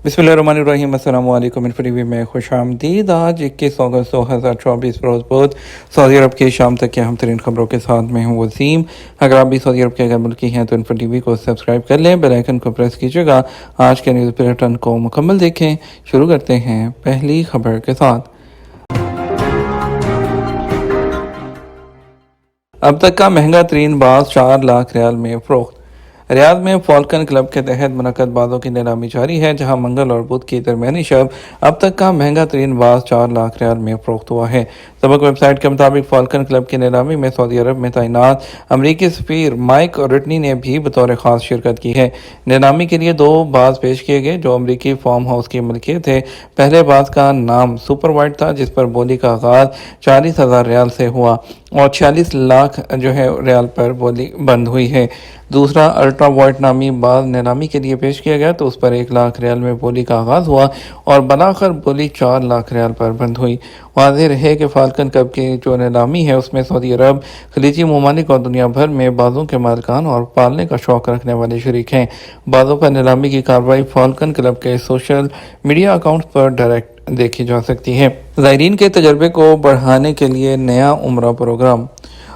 बिस्मिल्लाहिर्रहमानिर्रहीम। अस्सलाम वालेकुम। टीवी में खुश आमदीद। आज 21 अगस्त 2024 रोज़ बहुत सऊदी अरब की शाम तक की अहम तरीन खबरों के साथ मैं हूँ वसीम। अगर आप भी सऊदी अरब के अगर मुल्की हैं तो इन्फो टीवी को सब्सक्राइब कर लें, बेल आइकन को प्रेस कीजिएगा। आज के न्यूज़ बुलेटिन को मुकम्मल देखें। शुरू करते हैं पहली खबर के साथ। अब तक का महंगा तरीन बाज़ 4 लाख रियाल में फ़रोख्त। रियाद में फाल्कन क्लब के तहत मुनक़्क़द बाज़ों की नीलामी जारी है, जहां मंगल और बुध की दरमियानी शब अब तक का महंगा तरीन बाज़ 4 लाख रियाल में फ़रोख्त हुआ है। सबक वेबसाइट के मुताबिक फाल्कन क्लब की नीलामी में सऊदी अरब में तैनात अमरीकी सफ़ीर माइक रिटनी ने भी बतौर ख़ास शिरकत की है। नीलामी के लिए 2 बाज़ पेश किए गए जो अमरीकी फार्म हाउस की मलकियत थे। पहले बाज़ का नाम सुपर वाइट था, जिस पर बोली का आगाज़ 40,000 रियाल से हुआ और 46 लाख रियाल पर बोली बंद हुई है। दूसरा अल्ट्रा वाइट नामी बाज़ नीलामी के लिए पेश किया गया तो उस पर 1 लाख रियाल में बोली का आगाज़ हुआ और बनाकर बोली 4 लाख रियाल पर बंद हुई। वाज़ेह रहे कि फाल्कन क्लब की जो नीलामी है उसमें सऊदी अरब, खलीजी ममालिक और दुनिया भर में बाज़ों के मालिकान और पालने का शौक़ रखने वाले शरीक हैं। बाज़ों पर नीलामी की कार्रवाई फाल्कन क्लब के सोशल मीडिया अकाउंट पर डायरेक्ट देखी जा सकती है। ज़ायरीन के तजर्बे को बढ़ाने के लिए नया उम्रा प्रोग्राम।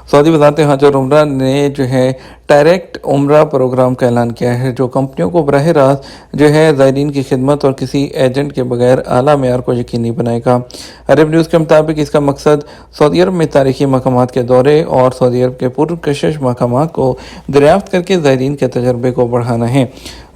सऊदी वज़ारत हज और उम्रा ने डायरेक्ट उम्रा प्रोग्राम का ऐलान किया है, जो कंपनियों को बराह रास्त ज़ायरीन की खिदमत और किसी एजेंट के बगैर आला मेयार को यकीनी बनाएगा। अरब न्यूज़ के मुताबिक इसका मकसद सऊदी अरब में तारीखी मकामात के दौरे और सऊदी अरब के पुरकशिश मकामात को दरियाफ्त करके ज़ायरीन के तजर्बे को बढ़ाना है।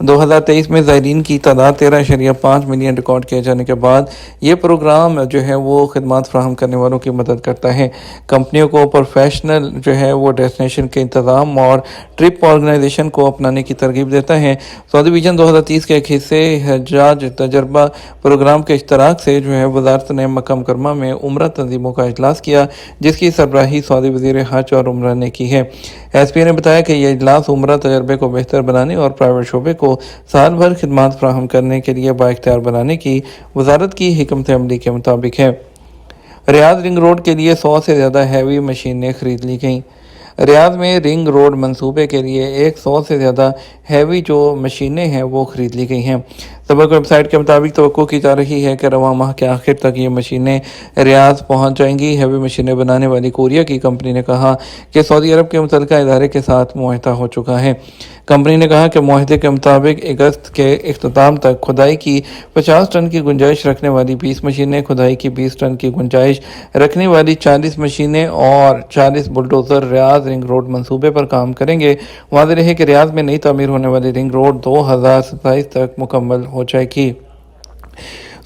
2023 में ज़ायरीन की तादाद 13.5 मिलियन रिकॉर्ड किए जाने के बाद ये प्रोग्राम वो खिदमत फराहम करने वालों की मदद करता है। कंपनियों को प्रोफेशनल वो डेस्टिनेशन के इंतज़ाम और ट्रिप ऑर्गेनाइजेशन को अपनाने की तरगीब देता है। सऊदी विजन 2030 के एक हिस्से हजाज तजर्बा प्रोग्राम के इश्तराक से वज़ारत ने मक्का मुकर्रमा में उम्रा तंजीमों का इजलास किया, जिसकी सरबराही सऊदी वज़ीर हज और उम्रा ने की है। एसपी ने बताया कि यह इजलास उम्रा तजर्बे को बेहतर बनाने और प्राइवेट शोबे को साल भर खिदमत फराहम करने के लिए बाइख्तियार बनाने की वजारत की हिकमत अमली के मुताबिक है। रियाद रिंग रोड के लिए 100 से ज़्यादा हैवी मशीनें खरीद ली गईं। रियाद में रिंग रोड मंसूबे के लिए 100 से ज़्यादा हैवी जो मशीनें हैं वो ख़रीद ली गई हैं। सबक वेबसाइट के मुताबिक तवक्को की जा रही है कि रवां माह के आखिर तक ये मशीनें रियाद पहुंच जाएंगी। हैवी मशीनें बनाने वाली कोरिया की कंपनी ने कहा कि सऊदी अरब के मुतल्लिका इदारे के साथ मुआहदा हो चुका है। कंपनी ने कहा कि मुआहदे के मुताबिक अगस्त के इख्तिताम तक खुदाई की 50 टन की गुंजाइश रखने वाली 20 मशीनें, खुदाई की 20 टन की गुंजाइश रखने वाली 40 मशीनें और 40 बुलडोज़र रियाद रिंग रोड मंसूबे पर काम करेंगे। वाज़ेह रहे कि रियाद में नई तामीर होने वाली रिंग रोड 2027 तक मुकम्मल हो जाएगी।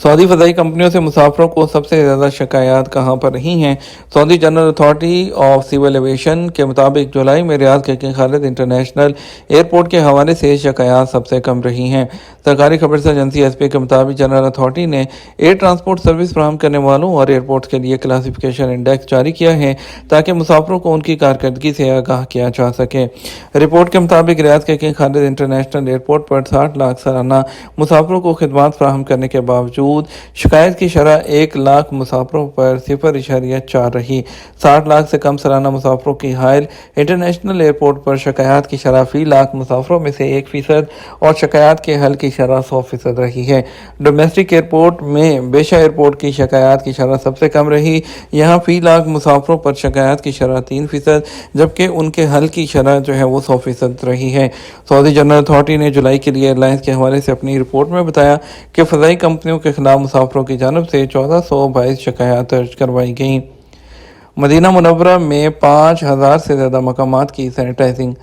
सऊदी फ़ज़ाई कंपनियों से मुसाफिरों को सबसे ज़्यादा शिकायत कहाँ पर रही हैं? Saudi General Authority of Civil Aviation के मुताबिक जुलाई में रियाद के किंग खालिद इंटरनेशनल एयरपोर्ट के हवाले से शिकायत सबसे कम रही हैं। सरकारी खबर से एजेंसी एसपी के मुताबिक जनरल अथॉरिटी ने एयर ट्रांसपोर्ट सर्विस फराहम करने वालों और एयरपोर्ट के लिए क्लासिफिकेशन इंडेक्स जारी किया है, ताकि मुसाफिरों को उनकी कारकर्दगी से आगाह किया जा सके। रिपोर्ट के मुताबिक रियाद के किंग खालिद इंटरनेशनल एयरपोर्ट पर 60 लाख सालाना मुसाफिरों को खिदमत फराहम करने के बावजूद शिकायत की शरह 1 लाख मुसाफिरों पर 0.4 रही। 60 लाख से कम सालाना मुसाफिरों की हायल इंटरनेशनल एयरपोर्ट पर शिकायत की शरह फी लाख मुसाफिरों में से 1% और शिकायत के हल की शरह 100% रही है। डोमेस्टिक एयरपोर्ट में बेशा एयरपोर्ट की शिकायत की शरह सबसे कम रही। यहाँ फी लाख मुसाफिरों पर शिकायत की शरह 3%, जबकि उनके हल की शरह वो 100% रही है। सऊदी जनरल अथॉरिटी ने जुलाई के लिए एयरलाइंस के हवाले से अपनी रिपोर्ट में बताया कि फ़ज़ाई कंपनियों के खिलाफ मुसाफिरों की जानब से 1422 शिकायत दर्ज करवाई गई। मदीना मुनव्वरा में 5000 से ज़्यादा मकामात की सैनिटाइजिंग।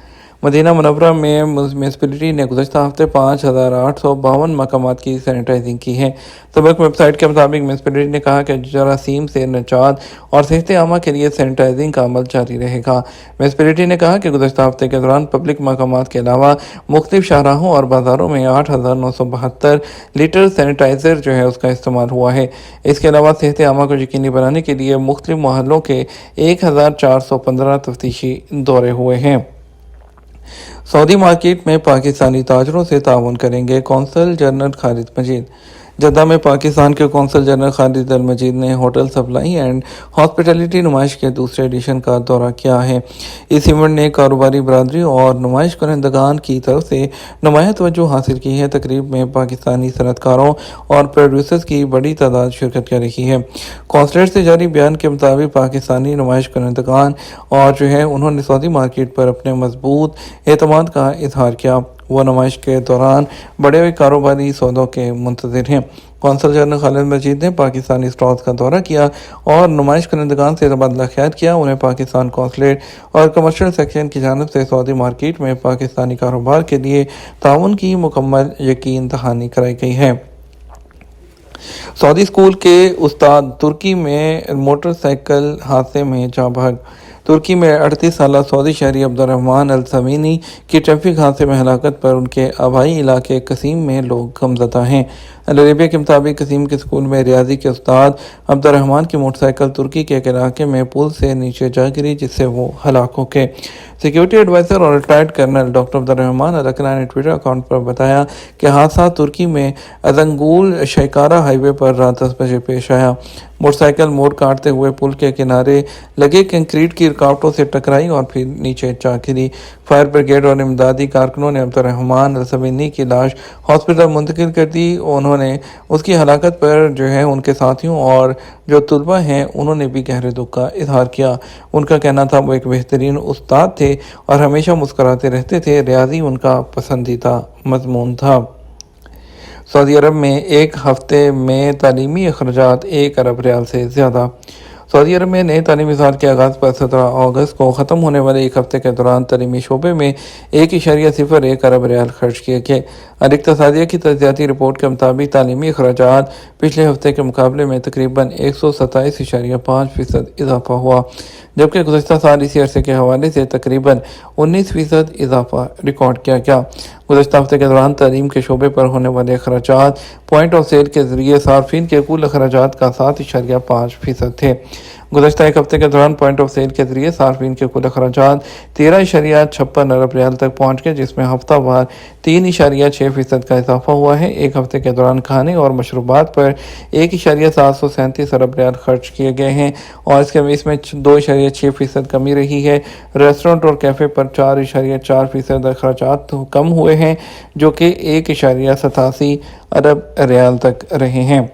मदीना मुनव्वरा में म्यूनसिपैलिटी ने गुज़श्ता हफ्ते 5852 मकामात की सैनिटाइजिंग की है। सबक वेबसाइट के मुताबिक म्यूनसिपैलिटी ने कहा कि जरासीम से निजात और सेहत आमा के लिए सैनिटाइजिंग का अमल जारी रहेगा। म्यूनसिपैलिटी ने कहा कि गुज़श्ता हफ्ते के दौरान पब्लिक मकामात के अलावा मुख्तलिफ शाहराहों और बाज़ारों में 8972 लीटर सैनिटाइज़र उसका इस्तेमाल हुआ है। इसके अलावा सेहत आमा को यकीनी बनाने के लिए मुख्तलिफ मोहल्लों के 1415 तफ्तीशी दौरे हुए हैं। सऊदी मार्केट में पाकिस्तानी ताजरों से ताउन करेंगे कौंसल जनरल खालिद मजीद। जद्दा में पाकिस्तान के कौंसल जनरल खालिद अल मजीद ने होटल सप्लाई एंड हॉस्पिटैलिटी नुमाइश के दूसरे एडिशन का दौरा किया है। इस इवेंट ने कारोबारी बरादरी और नुमाइश करंदगान की तरफ से नुमाया तवज्जो हासिल की है। तकरीब में पाकिस्तानी सनतकारों और प्रोड्यूसर्स की बड़ी तादाद शिरकत कर रही है। कौंसलेट से जारी बयान के मुताबिक पाकिस्तानी नुमाइश करंदगान और उन्होंने सऊदी मार्केट पर अपने मजबूत एतमाद का इजहार किया। वो नुमाइश के दौरान बड़े हुए कारोबारी सौदों के मुंतज़िर हैं। कौंसल जनरल खालिद मजीद ने पाकिस्तानी स्टॉल्स का दौरा किया और नुमाइश करंदगान से तबादला ख्याल किया। उन्हें पाकिस्तान कौंसलेट और कमर्शियल सेक्शन की जानिब से सऊदी मार्केट में पाकिस्तानी कारोबार के लिए ताउन की मुकम्मल यकीन दहानी कराई गई है। सऊदी स्कूल के उस्ताद तुर्की में मोटरसाइकिल हादसे में जाँ बहक। तुर्की में 38 साल सऊदी शहरी अब्दुर्रहमान अल समीनी की ट्रैफिक हादसे में हलाकत पर उनके आबाई इलाके कसीम में लोग गमज़दा हैं। अल अरेबिया के मुताबिक कसीम के स्कूल में रियाजी के उस्ताद अब्दुर्रहमान की मोटरसाइकिल तुर्की के एक इलाके में पुल से नीचे जा गिरी, जिससे वो हलाक हो गए। सिक्योरिटी एडवाइज़र और रिटायर्ड कर्नल डॉक्टर अब्दुर्रहमान अल अकला ने ट्विटर अकाउंट पर बताया कि हादसा तुर्की में अजंगुल शैकारा हाईवे पर रात 10 बजे पेश आया। मोटरसाइकिल मोड़ काटते हुए पुल के किनारे लगे कंक्रीट की रुकावटों से टकराई और फिर नीचे जा गिरी। फायर ब्रिगेड और इमदादी कारकुनों ने अब्दुर्रहमान अल समीनी की लाश हॉस्पिटल मुंतकिल कर दी। उन्होंने उसकी हलाकत पर उनके साथियों और जो तुलबा हैं उन्होंने भी गहरे दुख का इजहार किया। उनका कहना था वो एक बेहतरीन उस्ताद थे और हमेशा मुस्कुराते रहते थे। रियाजी उनका पसंदीदा मजमून था। सऊदी अरब में एक हफ्ते में तालीमी अखराजात 1 अरब रियाल से ज़्यादा। सऊदी अरब में नए तालीमी साल के आगाज़ पर 17 अगस्त को ख़त्म होने वाले एक हफ्ते के दौरान तालीमी शोबे में 1.01 अरब रियाल खर्च किए गए। अल इक्तिसादिया की तज्ज़ियाती रिपोर्ट के मुताबिक तालीमी अखराजात पिछले हफ्ते के मुकाबले में तकरीबन 127.5% इजाफा हुआ, जबकि गुज़श्ता साल इसी अरसे के हवाले से तकरीबन 19% इजाफा रिकॉर्ड किया गया। गुज़श्ता हफ्ते के दौरान तालीम के शोबे पर होने वाले अखराजात पॉइंट ऑफ सेल के ज़रिए सार्फिन के कुल अखराजात का 7.5% थे। गुज़श्ता एक हफ्ते के दौरान पॉइंट ऑफ सेल के जरिए सार्फिन के कुल अखराजात 13.56 अरब रियाल तक पहुँच गए, जिसमें हफ्ता वार 3.6% का इजाफा हुआ है। एक हफ्ते के दौरान खाने और मशरूबात पर 1.737 अरब रियाल खर्च किए गए हैं और इसमें 2.6% कमी रही है। रेस्टोरेंट और कैफ़े पर 4.4% अखराजात कम हुए हैं, जो कि 1.87 अरब रियाल तक रहे हैं।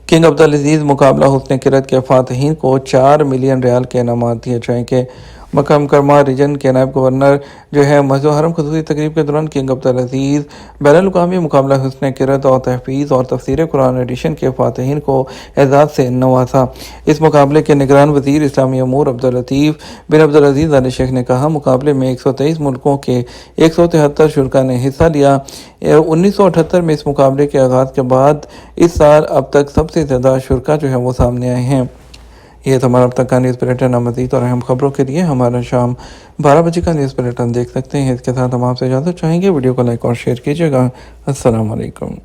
किंग अब्दुल अजीज़ मुकाबला हुस्न किरत के फातहीन को 4 मिलियन रियाल के इनामात दिए जाएंगे। मक्का मुकर्रमा रीजन के नायब गवर्नर मस्जिद हरम खसूसी तकरीब के दौरान किंग अब्दुल अजीज़ बैनुल-अक़वामी मुकाबला हुस्न किरत और तहफ़ीज़ और तफसीर कुरान एडिशन के फातहीन को एजाज़ से नवाजा। इस मुकाबले के निगरान वज़ीर इस्लामी अमूर अब्दुल लतीफ़ बिन अब्दुल अजीज़ अल शेख ने कहा, मुकाबले में 123 मुल्कों के 173 शुरा ने हिस्सा लिया। 1978 में इस मुकाबले के आगाज़ के बाद इस साल अब तक सबसे ज़्यादा शुरा वो सामने आए हैं। ये तो हमारा अब तक का न्यूज़ बुलेटिन। मज़ीद और अहम खबरों के लिए हमारा शाम 12 बजे का न्यूज़ बुलेटिन देख सकते हैं। इसके साथ हम आपसे इजाज़त चाहेंगे। वीडियो को लाइक और शेयर कीजिएगा। अस्सलाम वालेकुम।